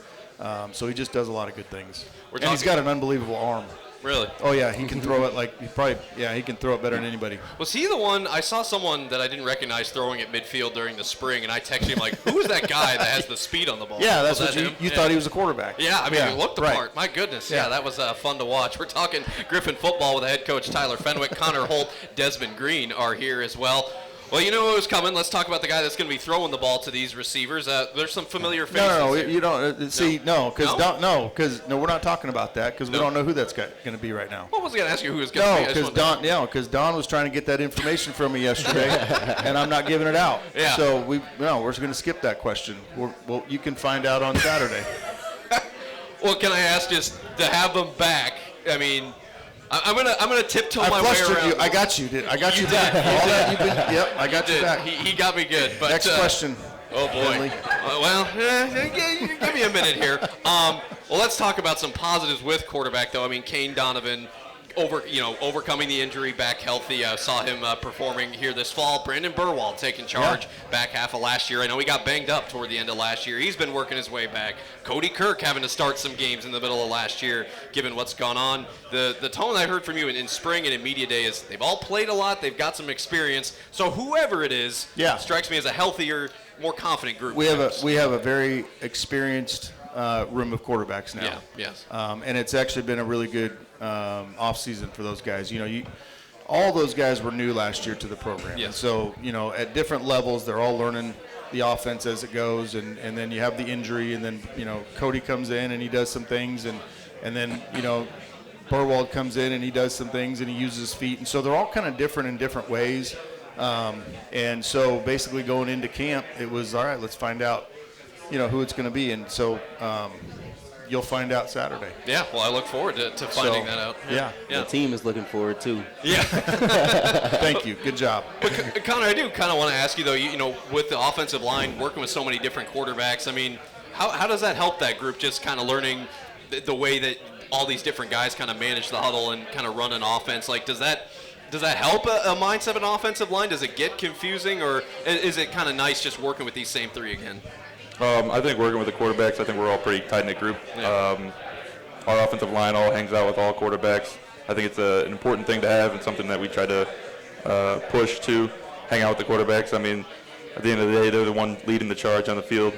so he just does a lot of good things. And he's got an unbelievable arm. Really? Oh, yeah, he can throw it he can throw it better than anybody. Was he the one? I saw someone that I didn't recognize throwing at midfield during the spring, and I texted him, like, who is that guy that has the speed on the ball? Yeah, that's what you thought he was a quarterback. Yeah, I mean, he looked the part. My goodness. Yeah, that was fun to watch. We're talking Griffin football with the head coach, Tyler Fenwick. Connor Holt, Desmond Green are here as well. Well, you know what was coming. Let's talk about the guy that's going to be throwing the ball to these receivers. There's some familiar faces. No, you don't. Because we're not talking about that because we don't know who that's going to be right now. What was I going to ask you who was going to be? Because Don was trying to get that information from me yesterday, and I'm not giving it out. Yeah. So we're going to skip that question. You can find out on Saturday. Well, can I ask just to have them back? I mean, I'm gonna tiptoe my way around. You. I got you. I got you back. All that you've been. Yep, I got you back. He got me good. But, next question. Oh boy. Give me a minute here. Well, let's talk about some positives with quarterback, though. I mean, Kane Donovan, overcoming the injury, back healthy. I saw him performing here this fall. Brandon Burwald taking charge back half of last year. I know he got banged up toward the end of last year. He's been working his way back. Cody Kirk having to start some games in the middle of last year, given what's gone on. The tone I heard from you in spring and in media day is they've all played a lot. They've got some experience. So whoever it is strikes me as a healthier, more confident group. We have a very experienced room of quarterbacks now. Yeah. Yes. And it's actually been a really good off season for those guys. All those guys were new last year to the program. Yes. And so, at different levels, they're all learning the offense as it goes, and then you have the injury, and then, Cody comes in and he does some things, and then, Burwald comes in and he does some things and he uses his feet. And so they're all kind of different in different ways. And so basically going into camp, it was, all right, let's find out, who it's going to be. And so you'll find out Saturday. Yeah, well, I look forward to finding that out. Yeah. The team is looking forward, too. Yeah. Thank you. Good job. But, Connor, I do kind of want to ask you, though, with the offensive line, working with so many different quarterbacks, I mean, how does that help that group just kind of learning the way that all these different guys kind of manage the huddle and kind of run an offense? Like, does that help a mindset of an offensive line? Does it get confusing, or is it kind of nice just working with these same three again? I think working with the quarterbacks, I think we're all a pretty tight-knit group. Yeah. Our offensive line all hangs out with all quarterbacks. I think it's an important thing to have and something that we try to push to hang out with the quarterbacks. I mean, at the end of the day, they're the one leading the charge on the field,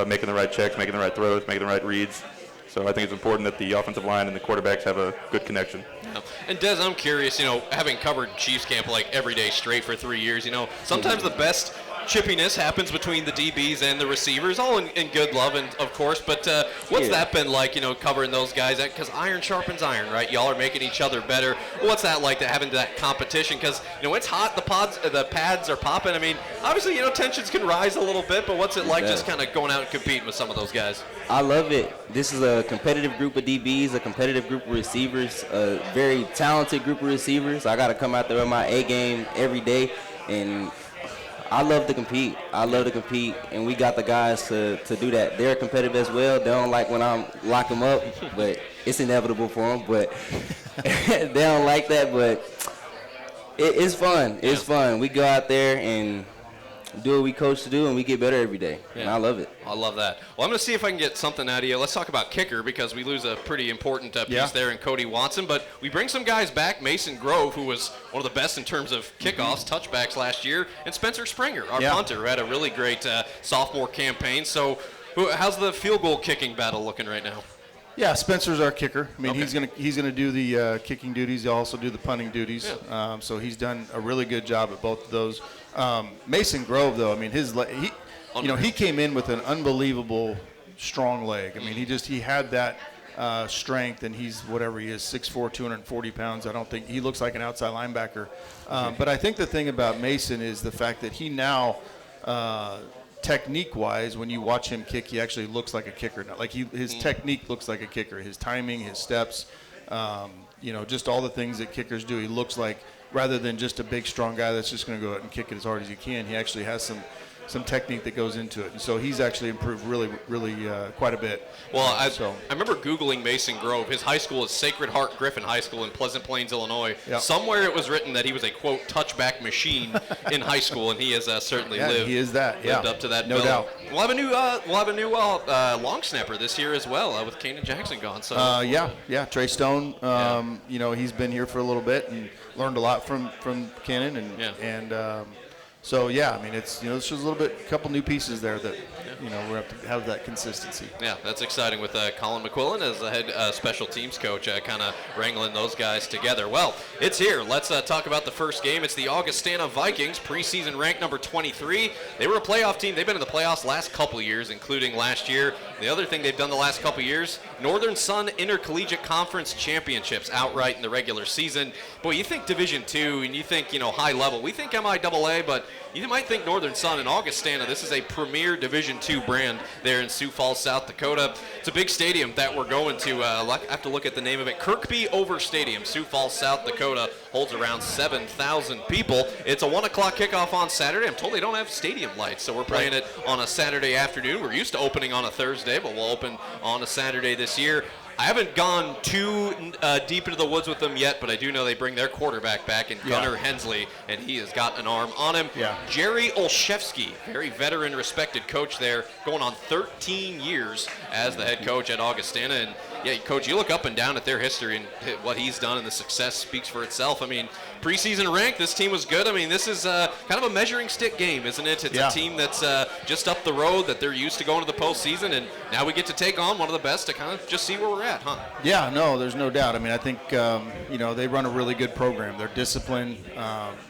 making the right checks, making the right throws, making the right reads. So I think it's important that the offensive line and the quarterbacks have a good connection. Yeah. And Des, I'm curious, having covered Chiefs camp like every day straight for 3 years, sometimes the best chippiness happens between the DBs and the receivers, all in good love, and of course. But what's that been like, covering those guys? Because iron sharpens iron, right? Y'all are making each other better. What's that like, having that competition? Because it's hot, the pads are popping. I mean, obviously, tensions can rise a little bit, but what's it like just kind of going out and competing with some of those guys? I love it. This is a competitive group of DBs, a competitive group of receivers, a very talented group of receivers. I got to come out there with my A game every day, and I love to compete. And we got the guys to do that. They're competitive as well. They don't like when I'm lock them up, but it's inevitable for them. But they don't like that, but it's fun. It's fun. We go out there and do what we coach to do, and we get better every day. Yeah. And I love it. I love that. Well, I'm going to see if I can get something out of you. Let's talk about kicker, because we lose a pretty important piece there in Cody Watson. But we bring some guys back. Mason Grove, who was one of the best in terms of kickoffs, touchbacks last year, and Spencer Springer, our punter, who had a really great sophomore campaign. So how's the field goal kicking battle looking right now? Yeah, Spencer's our kicker. I mean, he's gonna do the kicking duties. He'll also do the punting duties. Yeah. So he's done a really good job at both of those. Mason Grove, though, I mean, he came in with an unbelievable strong leg. I mean, he had that strength, and he's whatever he is, 6'4", 240 pounds. I don't think he looks like an outside linebacker. But I think the thing about Mason is the fact that he now. Technique-wise, when you watch him kick, he actually looks like a kicker now. Like his technique looks like a kicker. His timing, his steps, just all the things that kickers do. He looks like, rather than just a big, strong guy that's just going to go out and kick it as hard as he can, he actually has some technique that goes into it. And so he's actually improved really quite a bit. Well, I remember Googling Mason Grove. His high school is Sacred Heart Griffin High School in Pleasant Plains, Illinois. Yep. Somewhere it was written that he was a, quote, touchback machine in high school, and he has certainly lived up to that no bill. doubt. We'll have a new long snapper this year as well with Kanan Jackson gone. So Trey Stone. He's been here for a little bit and learned a lot from Kanan So, I mean, it's, it's just a couple new pieces there that, we have to have that consistency. Yeah, that's exciting with Colin McQuillan as the head special teams coach, kind of wrangling those guys together. Well, it's here. Let's talk about the first game. It's the Augustana Vikings, preseason ranked number 23. They were a playoff team. They've been in the playoffs last couple years, including last year. The other thing they've done the last couple years, Northern Sun Intercollegiate Conference Championships outright in the regular season. Boy, you think Division II and you think, high level. We think MIAA, but you might think Northern Sun and Augustana. This is a premier Division II brand there in Sioux Falls, South Dakota. It's a big stadium that we're going to. I have to look at the name of it. Kirkby Over Stadium, Sioux Falls, South Dakota, holds around 7,000 people. It's a 1 o'clock kickoff on Saturday. I'm told they don't have stadium lights, so we're playing it on a Saturday afternoon. We're used to opening on a Thursday, but we'll open on a Saturday this year. I haven't gone too deep into the woods with them yet, but I do know they bring their quarterback back in Gunnar Hensley, and he has got an arm on him. Yeah. Jerry Olszewski, very veteran, respected coach there, going on 13 years as the head coach at Augustana. And, Coach, you look up and down at their history and what he's done, and the success speaks for itself. I mean, preseason rank, this team was good. I mean, this is kind of a measuring stick game, isn't it? It's a team that's just up the road, that they're used to going to the postseason, and now we get to take on one of the best to kind of just see where we're at, huh? Yeah, no, there's no doubt. I mean, I think, they run a really good program. They're disciplined,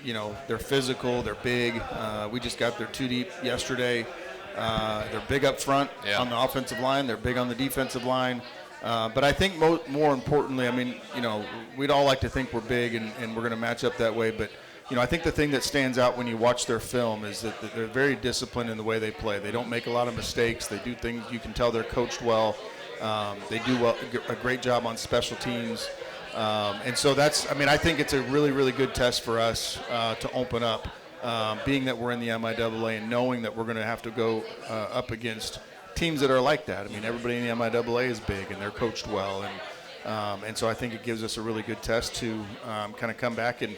they're physical, they're big. We just got their 2 deep yesterday. They're big up front on the offensive line. They're big on the defensive line. But I think more importantly, I mean, we'd all like to think we're big and we're going to match up that way. But, I think the thing that stands out when you watch their film is that they're very disciplined in the way they play. They don't make a lot of mistakes. They do things, you can tell they're coached well. They do a great job on special teams. And so I think it's a really, really good test for us to open up, being that we're in the MIAA and knowing that we're going to have to go up against teams that are like that. I mean, everybody in the MIAA is big and they're coached well, and so I think it gives us a really good test to kind of come back and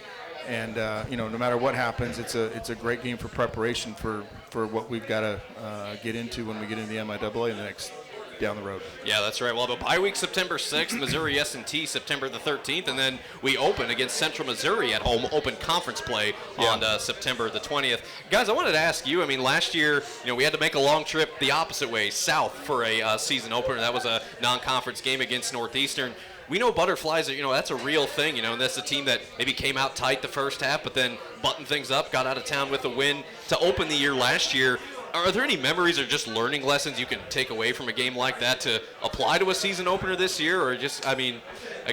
no matter what happens, it's a great game for preparation for what we've got to get into when we get into the MIAA in the next down the road. Yeah, that's right. We'll have a bye week September 6th, Missouri S&T September the 13th, and then we open against Central Missouri at home, open conference play on September the 20th. Guys, I wanted to ask you, I mean, last year, we had to make a long trip the opposite way, south, for a season opener. That was a non-conference game against Northeastern. We know Butterflies, that's a real thing, and that's a team that maybe came out tight the first half, but then buttoned things up, got out of town with a win to open the year last year. Are there any memories or just learning lessons you can take away from a game like that to apply to a season opener this year? Or just, I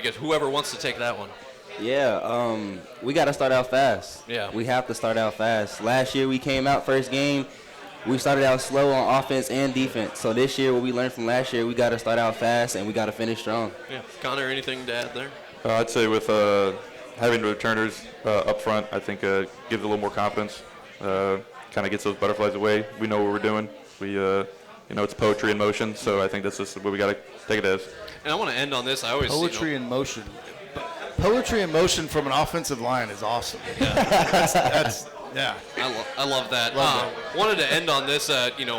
guess whoever wants to take that one. Yeah, we got to start out fast. Yeah. We have to start out fast. Last year we came out first game. We started out slow on offense and defense. So this year, what we learned from last year, we got to start out fast and we got to finish strong. Yeah. Connor, anything to add there? I'd say with having the returners up front, I think gives a little more confidence. Kind of gets those butterflies away. We know what we're doing. We, it's poetry in motion. So I think that's just what we got to take it as. And I want to end on this. I always poetry in motion. Poetry in motion from an offensive line is awesome. Yeah. Yeah. I love that. Wanted to end on this,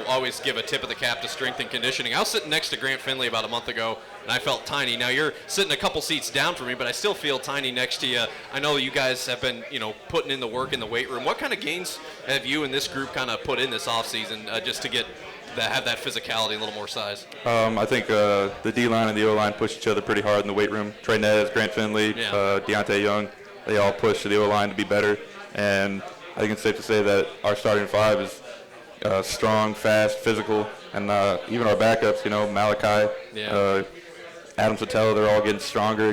always give a tip of the cap to strength and conditioning. I was sitting next to Grant Finley about a month ago, and I felt tiny. Now, you're sitting a couple seats down from me, but I still feel tiny next to you. I know you guys have been, putting in the work in the weight room. What kind of gains have you and this group kind of put in this offseason just to have that physicality, a little more size? I think the D-line and the O-line push each other pretty hard in the weight room. Trey Nez, Grant Finley, Deontay Young, they all push the O-line to be better. And I think it's safe to say that our starting five is strong, fast, physical, and even our backups, Malachi, Adam Sotelo, they're all getting stronger.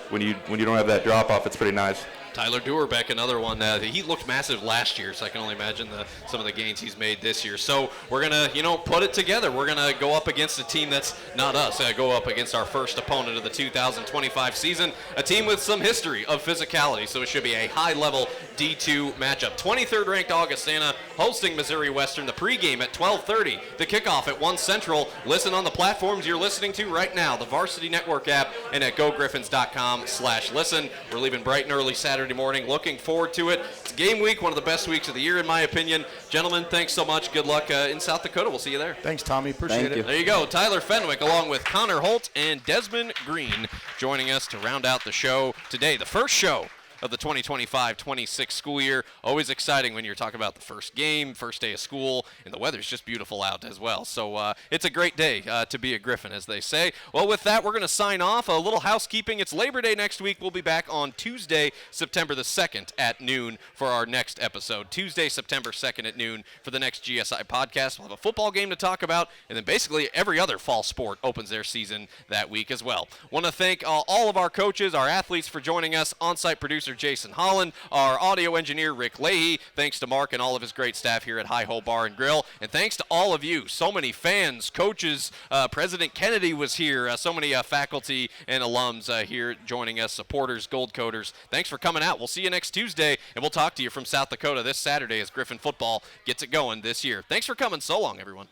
When you don't have that drop-off, it's pretty nice. Tyler Duerbeck, another one. He looked massive last year, so I can only imagine some of the gains he's made this year. So we're going to, put it together. We're going to go up against a team that's not us. Go up against our first opponent of the 2025 season, a team with some history of physicality. So it should be a high-level D2 matchup. 23rd ranked Augustana hosting Missouri Western. The pregame at 12:30. The kickoff at 1 Central. Listen on the platforms you're listening to right now, the Varsity Network app, and at gogriffins.com/listen. We're leaving bright and early Saturday morning. Looking forward to it. It's game week, one of the best weeks of the year in my opinion. Gentlemen, thanks so much. Good luck in South Dakota. We'll see you there. Thanks, Tommy. Appreciate it. There you go. Tyler Fenwick along with Connor Holt and Desmond Green joining us to round out the show today. The first show of the 2025-26 school year. Always exciting when you're talking about the first game, first day of school, and the weather's just beautiful out as well. So it's a great day to be a Griffin, as they say. Well, with that, we're going to sign off. A little housekeeping. It's Labor Day next week. We'll be back on Tuesday, September the 2nd at noon for our next episode. Tuesday, September 2nd at noon for the next GSI podcast. We'll have a football game to talk about, and then basically every other fall sport opens their season that week as well. Want to thank all of our coaches, our athletes for joining us, on-site producer Jason Holland, our audio engineer Rick Leahy. Thanks to Mark and all of his great staff here at High Hole Bar and Grill. And thanks to all of you, so many fans, coaches, President Kennedy was here, so many faculty and alums here joining us, supporters, Gold Coaters. Thanks for coming out. We'll see you next Tuesday, and we'll talk to you from South Dakota this Saturday as Griffin football gets it going this year. Thanks for coming. So long, everyone.